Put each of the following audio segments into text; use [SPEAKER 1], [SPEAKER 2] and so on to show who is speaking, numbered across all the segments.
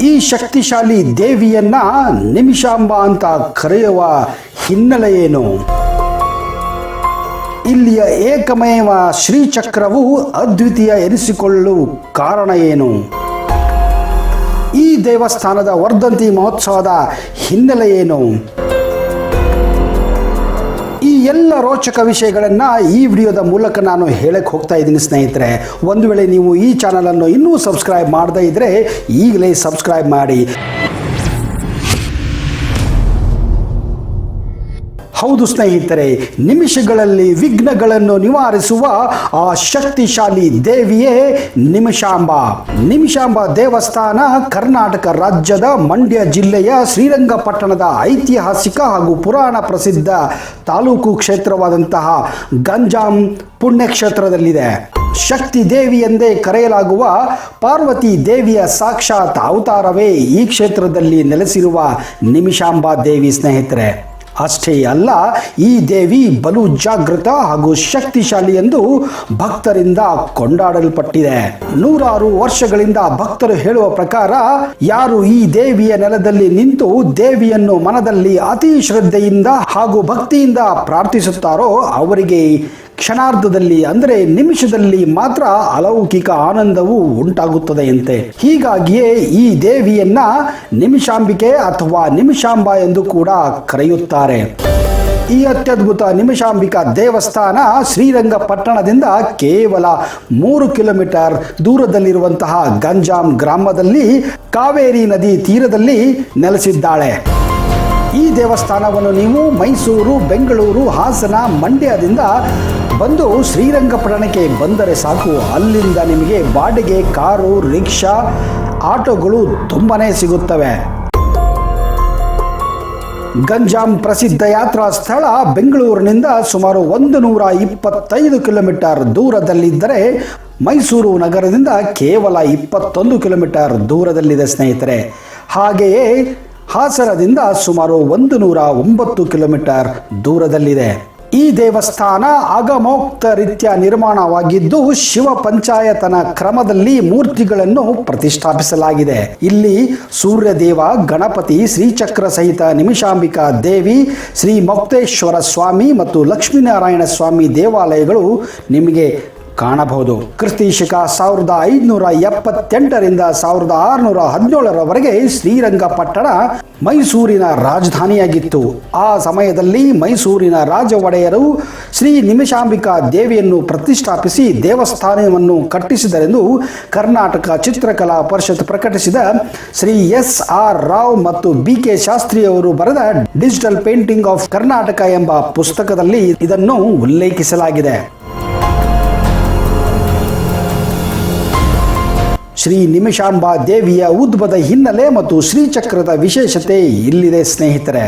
[SPEAKER 1] ಈ ಶಕ್ತಿಶಾಲಿ ದೇವಿಯನ್ನ ನಿಮಿಷಾಂಬ ಅಂತ ಕರೆಯುವ ಹಿನ್ನೆಲೆ ಏನು? ಇಲ್ಲಿಯ ಏಕಮೇವ ಶ್ರೀಚಕ್ರವು ಅದ್ವಿತೀಯ ಎನಿಸಿಕೊಳ್ಳಲು ಕಾರಣ ಏನು? ಈ ದೇವಸ್ಥಾನದ ವರ್ಧಂತಿ ಮಹೋತ್ಸವದ ಹಿನ್ನೆಲೆ ಏನು? ಈ ಎಲ್ಲ ರೋಚಕ ವಿಷಯಗಳನ್ನು ಈ ವಿಡಿಯೋದ ಮೂಲಕ ನಾನು ಹೇಳಕ್ಕೆ ಹೋಗ್ತಾ ಇದ್ದೀನಿ ಸ್ನೇಹಿತರೆ. ಒಂದು ವೇಳೆ ನೀವು ಈ ಚಾನಲನ್ನು ಇನ್ನೂ ಸಬ್ಸ್ಕ್ರೈಬ್ ಮಾಡದೇ ಇದ್ದರೆ ಈಗಲೇ ಸಬ್ಸ್ಕ್ರೈಬ್ ಮಾಡಿ. ಹೌದು ಸ್ನೇಹಿತರೆ, ನಿಮಿಷಗಳಲ್ಲಿ ವಿಘ್ನಗಳನ್ನು ನಿವಾರಿಸುವ ಆ ಶಕ್ತಿಶಾಲಿ ದೇವಿಯೇ ನಿಮಿಷಾಂಬ. ನಿಮಿಷಾಂಬ ದೇವಸ್ಥಾನ ಕರ್ನಾಟಕ ರಾಜ್ಯದ ಮಂಡ್ಯ ಜಿಲ್ಲೆಯ ಶ್ರೀರಂಗಪಟ್ಟಣದ ಐತಿಹಾಸಿಕ ಹಾಗೂ ಪುರಾಣ ಪ್ರಸಿದ್ಧ ತಾಲೂಕು ಕ್ಷೇತ್ರವಾದಂತಹ ಗಂಜಾಂ ಪುಣ್ಯಕ್ಷೇತ್ರದಲ್ಲಿದೆ. ಶಕ್ತಿ ದೇವಿ ಎಂದೇ ಕರೆಯಲಾಗುವ ಪಾರ್ವತಿ ದೇವಿಯ ಸಾಕ್ಷಾತ್ ಅವತಾರವೇ ಈ ಕ್ಷೇತ್ರದಲ್ಲಿ ನೆಲೆಸಿರುವ ನಿಮಿಷಾಂಬ ದೇವಿ ಸ್ನೇಹಿತರೆ. ಅಷ್ಟೇ ಅಲ್ಲ, ಈ ದೇವಿ ಬಲು ಜಾಗೃತ ಹಾಗೂ ಶಕ್ತಿಶಾಲಿ ಎಂದು ಭಕ್ತರಿಂದ ಕೊಂಡಾಡಲ್ಪಟ್ಟಿದೆ. ನೂರಾರು ವರ್ಷಗಳಿಂದ ಭಕ್ತರು ಹೇಳುವ ಪ್ರಕಾರ ಯಾರು ಈ ದೇವಿಯ ನೆಲದಲ್ಲಿ ನಿಂತು ದೇವಿಯನ್ನು ಮನದಲ್ಲಿ ಅತಿ ಶ್ರದ್ಧೆಯಿಂದ ಹಾಗೂ ಭಕ್ತಿಯಿಂದ ಪ್ರಾರ್ಥಿಸುತ್ತಾರೋ ಅವರಿಗೆ ಕ್ಷಣಾರ್ಧದಲ್ಲಿ ಅಂದರೆ ನಿಮಿಷದಲ್ಲಿ ಮಾತ್ರ ಅಲೌಕಿಕ ಆನಂದವು ಉಂಟಾಗುತ್ತದೆಯಂತೆ. ಹೀಗಾಗಿಯೇ ಈ ದೇವಿಯನ್ನ ನಿಮಿಷಾಂಬಿಕೆ ಅಥವಾ ನಿಮಿಷಾಂಬ ಎಂದು ಕೂಡ ಕರೆಯುತ್ತಾರೆ. ಈ ಅತ್ಯದ್ಭುತ ನಿಮಿಷಾಂಬಿಕಾ ದೇವಸ್ಥಾನ ಶ್ರೀರಂಗಪಟ್ಟಣದಿಂದ ಕೇವಲ 3 ಕಿಲೋಮೀಟರ್ ದೂರದಲ್ಲಿರುವಂತಹ ಗಂಜಾಂ ಗ್ರಾಮದಲ್ಲಿ ಕಾವೇರಿ ನದಿ ತೀರದಲ್ಲಿ ನೆಲೆಸಿದ್ದಾಳೆ. ಈ ದೇವಸ್ಥಾನವನ್ನು ನೀವು ಮೈಸೂರು, ಬೆಂಗಳೂರು, ಹಾಸನ, ಮಂಡ್ಯದಿಂದ ಬಂದು ಶ್ರೀರಂಗಪಟ್ಟಣಕ್ಕೆ ಬಂದರೆ ಸಾಕು, ಅಲ್ಲಿಂದ ನಿಮಗೆ ಬಾಡಿಗೆ ಕಾರು, ರಿಕ್ಷಾ, ಆಟೋಗಳು ತುಂಬಾನೇ ಸಿಗುತ್ತವೆ. ಗಂಜಾಂ ಪ್ರಸಿದ್ಧ ಯಾತ್ರಾ ಸ್ಥಳ ಬೆಂಗಳೂರಿನಿಂದ ಸುಮಾರು 125 ಕಿಲೋಮೀಟರ್ ದೂರದಲ್ಲಿದ್ದರೆ ಮೈಸೂರು ನಗರದಿಂದ ಕೇವಲ 21 ಕಿಲೋಮೀಟರ್ ದೂರದಲ್ಲಿದೆ ಸ್ನೇಹಿತರೆ. ಹಾಗೆಯೇ ಹಾಸನದಿಂದ ಸುಮಾರು 109 ಕಿಲೋಮೀಟರ್ ದೂರದಲ್ಲಿದೆ. ಈ ದೇವಸ್ಥಾನ ಆಗಮೋಕ್ತ ರೀತ್ಯ ನಿರ್ಮಾಣವಾಗಿದ್ದು ಶಿವ ಪಂಚಾಯತನ ಕ್ರಮದಲ್ಲಿ ಮೂರ್ತಿಗಳನ್ನು ಪ್ರತಿಷ್ಠಾಪಿಸಲಾಗಿದೆ. ಇಲ್ಲಿ ಸೂರ್ಯದೇವ, ಗಣಪತಿ, ಶ್ರೀಚಕ್ರ ಸಹಿತ ನಿಮಿಷಾಂಬಿಕಾ ದೇವಿ, ಶ್ರೀ ಮೊಕ್ತೇಶ್ವರ ಸ್ವಾಮಿ ಮತ್ತು ಲಕ್ಷ್ಮೀನಾರಾಯಣ ಸ್ವಾಮಿ ದೇವಾಲಯಗಳು ನಿಮಗೆ ಕಾಣಬಹುದು. ಕ್ರಿಸ್ತಿ ಶಕ 1578ರಿಂದ 1617ರವರೆಗೆ ಶ್ರೀರಂಗಪಟ್ಟಣ ಮೈಸೂರಿನ ರಾಜಧಾನಿಯಾಗಿತ್ತು. ಆ ಸಮಯದಲ್ಲಿ ಮೈಸೂರಿನ ರಾಜ ಒಡೆಯರು ಶ್ರೀ ನಿಮಿಷಾಂಬಿಕಾ ದೇವಿಯನ್ನು ಪ್ರತಿಷ್ಠಾಪಿಸಿ ದೇವಸ್ಥಾನವನ್ನು ಕಟ್ಟಿಸಿದರೆಂದು ಕರ್ನಾಟಕ ಚಿತ್ರಕಲಾ ಪರಿಷತ್ ಪ್ರಕಟಿಸಿದ ಶ್ರೀ S.R. ರಾವ್ ಮತ್ತು B.K. ಶಾಸ್ತ್ರಿಯವರು ಬರೆದ ಡಿಜಿಟಲ್ ಪೇಂಟಿಂಗ್ ಆಫ್ ಕರ್ನಾಟಕ ಎಂಬ ಪುಸ್ತಕದಲ್ಲಿ ಇದನ್ನು ಉಲ್ಲೇಖಿಸಲಾಗಿದೆ. ಶ್ರೀ ನಿಮಿಷಾಂಬಾ ದೇವಿಯ ಉದ್ಭವದ ಹಿನ್ನೆಲೆ ಮತ್ತು ಶ್ರೀಚಕ್ರದ ವಿಶೇಷತೆ ಇಲ್ಲಿದೆ ಸ್ನೇಹಿತರೆ.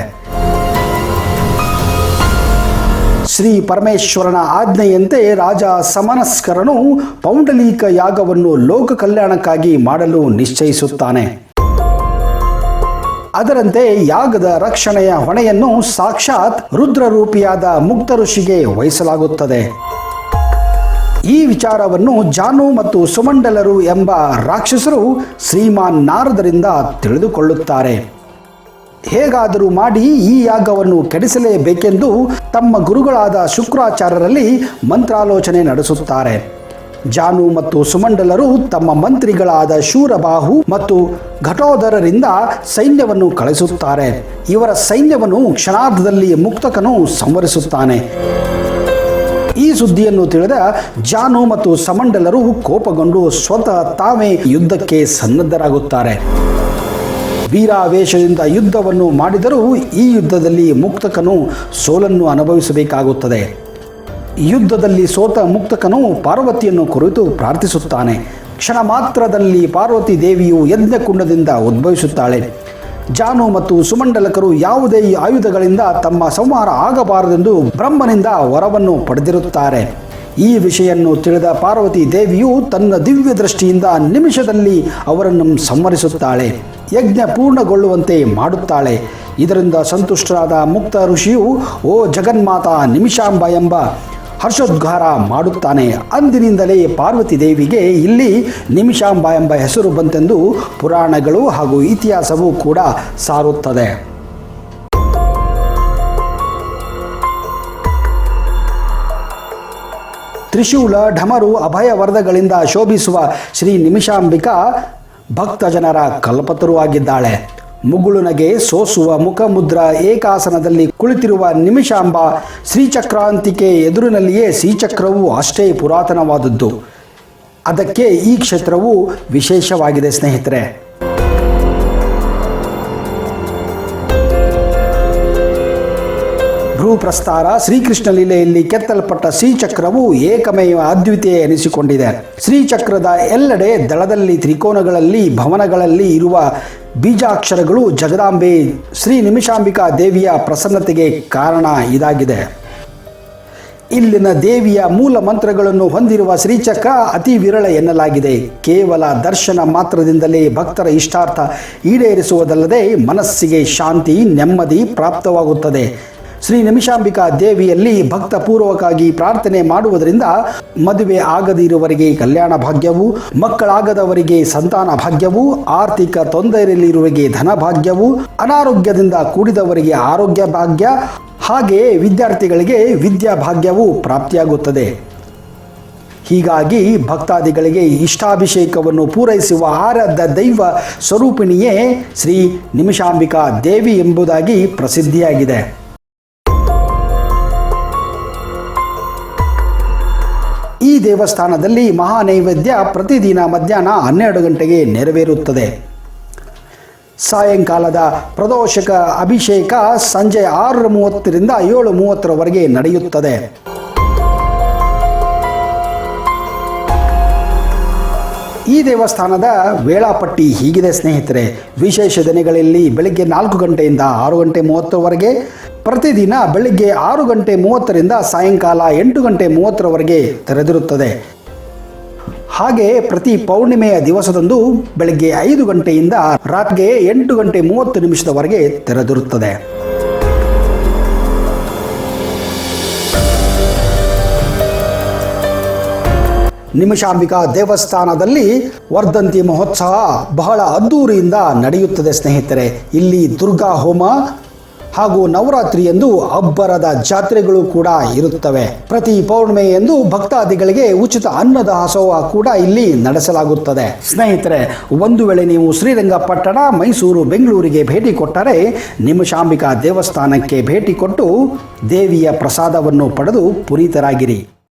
[SPEAKER 1] ಶ್ರೀ ಪರಮೇಶ್ವರನ ಆಜ್ಞೆಯಂತೆ ರಾಜ ಸಮನಸ್ಕರನು ಪೌಂಡಲೀಕ ಯಾಗವನ್ನು ಲೋಕ ಕಲ್ಯಾಣಕ್ಕಾಗಿ ಮಾಡಲು ನಿಶ್ಚಯಿಸುತ್ತಾನೆ. ಅದರಂತೆ ಯಾಗದ ರಕ್ಷಣೆಯ ಹೊಣೆಯನ್ನು ಸಾಕ್ಷಾತ್ ರುದ್ರರೂಪಿಯಾದ ಮುಕ್ತ ಋಷಿಗೆ ವಹಿಸಲಾಗುತ್ತದೆ. ಈ ವಿಚಾರವನ್ನು ಜಾನು ಮತ್ತು ಸುಮಂಡಲರು ಎಂಬ ರಾಕ್ಷಸರು ಶ್ರೀಮಾನ್ ನಾರದರಿಂದ ತಿಳಿದುಕೊಳ್ಳುತ್ತಾರೆ. ಹೇಗಾದರೂ ಮಾಡಿ ಈ ಯಾಗವನ್ನು ಕೆಡಿಸಲೇಬೇಕೆಂದು ತಮ್ಮ ಗುರುಗಳಾದ ಶುಕ್ರಾಚಾರ್ಯರಲ್ಲಿ ಮಂತ್ರಾಲೋಚನೆ ನಡೆಸುತ್ತಾರೆ. ಜಾನು ಮತ್ತು ಸುಮಂಡಲರು ತಮ್ಮ ಮಂತ್ರಿಗಳಾದ ಶೂರಬಾಹು ಮತ್ತು ಘಟೋದರರಿಂದ ಸೈನ್ಯವನ್ನು ಕಳಿಸುತ್ತಾರೆ. ಇವರ ಸೈನ್ಯವನ್ನು ಕ್ಷಣಾರ್ಧದಲ್ಲಿ ಮುಕ್ತಕನು ಸಂಹರಿಸುತ್ತಾನೆ. ಈ ಸುದ್ದಿಯನ್ನು ತಿಳಿದ ಜಾನು ಮತ್ತು ಸಮಂಡಲರು ಕೋಪಗೊಂಡು ಸ್ವತಃ ತಾವೇ ಯುದ್ಧಕ್ಕೆ ಸನ್ನದ್ಧರಾಗುತ್ತಾರೆ. ವೀರಾವೇಶದಿಂದ ಯುದ್ಧವನ್ನು ಮಾಡಿದರೂ ಈ ಯುದ್ಧದಲ್ಲಿ ಮುಕ್ತಕನು ಸೋಲನ್ನು ಅನುಭವಿಸಬೇಕಾಗುತ್ತದೆ. ಯುದ್ಧದಲ್ಲಿ ಸೋತ ಮುಕ್ತಕನು ಪಾರ್ವತಿಯನ್ನು ಕುರಿತು ಪ್ರಾರ್ಥಿಸುತ್ತಾನೆ. ಕ್ಷಣ ಮಾತ್ರದಲ್ಲಿ ಪಾರ್ವತಿ ದೇವಿಯು ಯಜ್ಞಕುಂಡದಿಂದ ಉದ್ಭವಿಸುತ್ತಾಳೆ. ಜಾನು ಮತ್ತು ಸುಮಂಡಲಕರು ಯಾವುದೇ ಆಯುಧಗಳಿಂದ ತಮ್ಮ ಸಂಹಾರ ಆಗಬಾರದೆಂದು ಬ್ರಹ್ಮನಿಂದ ವರವನ್ನು ಪಡೆದಿರುತ್ತಾರೆ. ಈ ವಿಷಯನ್ನು ತಿಳಿದ ಪಾರ್ವತಿ ದೇವಿಯು ತನ್ನ ದಿವ್ಯ ದೃಷ್ಟಿಯಿಂದ ನಿಮಿಷದಲ್ಲಿ ಅವರನ್ನು ಸಂಹರಿಸುತ್ತಾಳೆ. ಯಜ್ಞ ಪೂರ್ಣಗೊಳ್ಳುವಂತೆ ಮಾಡುತ್ತಾಳೆ. ಇದರಿಂದ ಸಂತುಷ್ಟರಾದ ಮುಕ್ತ ಋಷಿಯು ಓ ಜಗನ್ಮಾತಾ ನಿಮಿಷಾಂಬ ಎಂಬ ಹರ್ಷೋದ್ಗಾರ ಮಾಡುತ್ತಾನೆ. ಅಂದಿನಿಂದಲೇ ಪಾರ್ವತಿ ದೇವಿಗೆ ಇಲ್ಲಿ ನಿಮಿಷಾಂಬ ಎಂಬ ಹೆಸರು ಬಂತೆಂದು ಪುರಾಣಗಳು ಹಾಗೂ ಇತಿಹಾಸವೂ ಕೂಡ ಸಾರುತ್ತದೆ. ತ್ರಿಶೂಲ, ಢಮರು, ಅಭಯವರ್ಧಗಳಿಂದ ಶೋಭಿಸುವ ಶ್ರೀ ನಿಮಿಷಾಂಬಿಕಾ ಭಕ್ತ ಜನರ ಕಲ್ಪತರು ಆಗಿದ್ದಾಳೆ. ಮುಗುಳುನಗೆ ಸೋಸುವ ಮುಖಮುದ್ರ ಏಕಾಸನದಲ್ಲಿ ಕುಳಿತಿರುವ ನಿಮಿಷಾಂಬ ಶ್ರೀಚಕ್ರಾಂತಿಕೆ ಎದುರಿನಲ್ಲಿಯೇ ಶ್ರೀಚಕ್ರವು ಅಷ್ಟೇ ಪುರಾತನವಾದದ್ದು. ಅದಕ್ಕೆ ಈ ಕ್ಷೇತ್ರವು ವಿಶೇಷವಾಗಿದೆ ಸ್ನೇಹಿತರೆ. ಭ್ರೂಪ್ರಸ್ತಾರ ಶ್ರೀಕೃಷ್ಣ ಲೀಲೆಯಲ್ಲಿ ಕೆತ್ತಲ್ಪಟ್ಟ ಶ್ರೀಚಕ್ರವು ಏಕಮೇವ ಅದ್ವಿತೀಯ ಎನಿಸಿಕೊಂಡಿದೆ. ಶ್ರೀಚಕ್ರದ ಎಲ್ಲೆಡೆ ದಳದಲ್ಲಿ, ತ್ರಿಕೋನಗಳಲ್ಲಿ, ಭವನಗಳಲ್ಲಿ ಇರುವ ಬೀಜಾಕ್ಷರಗಳು ಜಗದಾಂಬೆ ಶ್ರೀ ನಿಮಿಷಾಂಬಿಕಾ ದೇವಿಯ ಪ್ರಸನ್ನತೆಗೆ ಕಾರಣ ಇದಾಗಿದೆ. ಇಲ್ಲಿನ ದೇವಿಯ ಮೂಲ ಮಂತ್ರಗಳನ್ನು ಹೊಂದಿರುವ ಶ್ರೀಚಕ್ರ ಅತಿ ವಿರಳ ಎನ್ನಲಾಗಿದೆ. ಕೇವಲ ದರ್ಶನ ಮಾತ್ರದಿಂದಲೇ ಭಕ್ತರ ಇಷ್ಟಾರ್ಥ ಈಡೇರಿಸುವುದಲ್ಲದೆ ಮನಸ್ಸಿಗೆ ಶಾಂತಿ, ನೆಮ್ಮದಿ ಪ್ರಾಪ್ತವಾಗುತ್ತದೆ. ಶ್ರೀ ನಿಮಿಷಾಂಬಿಕಾ ದೇವಿಯಲ್ಲಿ ಭಕ್ತಪೂರ್ವಕವಾಗಿ ಪ್ರಾರ್ಥನೆ ಮಾಡುವುದರಿಂದ ಮದುವೆ ಆಗದಿರುವವರಿಗೆ ಕಲ್ಯಾಣ ಭಾಗ್ಯವು, ಮಕ್ಕಳಾಗದವರಿಗೆ ಸಂತಾನ ಭಾಗ್ಯವು, ಆರ್ಥಿಕ ತೊಂದರೆಯಲ್ಲಿರುವವರಿಗೆ ಧನ ಭಾಗ್ಯವು, ಅನಾರೋಗ್ಯದಿಂದ ಕೂಡಿದವರಿಗೆ ಆರೋಗ್ಯ ಭಾಗ್ಯ, ಹಾಗೆಯೇ ವಿದ್ಯಾರ್ಥಿಗಳಿಗೆ ವಿದ್ಯಾಭಾಗ್ಯವು ಪ್ರಾಪ್ತಿಯಾಗುತ್ತದೆ. ಹೀಗಾಗಿ ಭಕ್ತಾದಿಗಳಿಗೆ ಇಷ್ಟಾಭಿಷೇಕವನ್ನು ಪೂರೈಸುವ ಆರಾಧ್ಯ ದೈವ ಸ್ವರೂಪಿಣಿಯೇ ಶ್ರೀ ನಿಮಿಷಾಂಬಿಕಾ ದೇವಿ ಎಂಬುದಾಗಿ ಪ್ರಸಿದ್ಧಿಯಾಗಿದೆ. ಈ ದೇವಸ್ಥಾನದಲ್ಲಿ ಮಹಾನೈವೇದ್ಯ ಪ್ರತಿದಿನ ಮಧ್ಯಾಹ್ನ 12 ಗಂಟೆಗೆ ನೆರವೇರುತ್ತದೆ. ಸಾಯಂಕಾಲದ ಪ್ರದೋಷಕ ಅಭಿಷೇಕ ಸಂಜೆ 6:30ರಿಂದ 7:30ರವರೆಗೆ ನಡೆಯುತ್ತದೆ. ಈ ದೇವಸ್ಥಾನದ ವೇಳಾಪಟ್ಟಿ ಹೀಗಿದೆ ಸ್ನೇಹಿತರೆ. ವಿಶೇಷ ದಿನಗಳಲ್ಲಿ ಬೆಳಗ್ಗೆ 4 ಗಂಟೆಯಿಂದ 6:30ವರೆಗೆ, ಪ್ರತಿದಿನ ಬೆಳಗ್ಗೆ 6:30ರಿಂದ ಸಾಯಂಕಾಲ 8:30ರವರೆಗೆ ತೆರೆದಿರುತ್ತದೆ. ಹಾಗೆ ಪ್ರತಿ ಪೌರ್ಣಿಮೆಯ ದಿವಸದಂದು ಬೆಳಗ್ಗೆ 5 ಗಂಟೆಯಿಂದ ರಾತ್ರಿಗೆ 8:30 ತೆರೆದಿರುತ್ತದೆ. ನಿಮಿಷಾಂಬಿಕಾ ದೇವಸ್ಥಾನದಲ್ಲಿ ವರ್ಧಂತಿ ಮಹೋತ್ಸವ ಬಹಳ ಅದ್ದೂರಿಯಿಂದ ನಡೆಯುತ್ತದೆ ಸ್ನೇಹಿತರೆ. ಇಲ್ಲಿ ದುರ್ಗಾ ಹೋಮ ಹಾಗೂ ನವರಾತ್ರಿ ಎಂದು ಅಬ್ಬರದ ಜಾತ್ರೆಗಳು ಕೂಡ ಇರುತ್ತವೆ. ಪ್ರತಿ ಪೌರ್ಣಿಮೆಯಂದು ಭಕ್ತಾದಿಗಳಿಗೆ ಉಚಿತ ಅನ್ನದಾಸೋಹ ಕೂಡ ಇಲ್ಲಿ ನಡೆಸಲಾಗುತ್ತದೆ. ಸ್ನೇಹಿತರೆ, ಒಂದು ವೇಳೆ ನೀವು ಶ್ರೀರಂಗಪಟ್ಟಣ, ಮೈಸೂರು, ಬೆಂಗಳೂರಿಗೆ ಭೇಟಿ ಕೊಟ್ಟರೆ ನಿಮಿಷಾಂಬಿಕಾ ದೇವಸ್ಥಾನಕ್ಕೆ ಭೇಟಿ ಕೊಟ್ಟು ದೇವಿಯ ಪ್ರಸಾದವನ್ನು ಪಡೆದು ಪುನೀತರಾಗಿರಿ.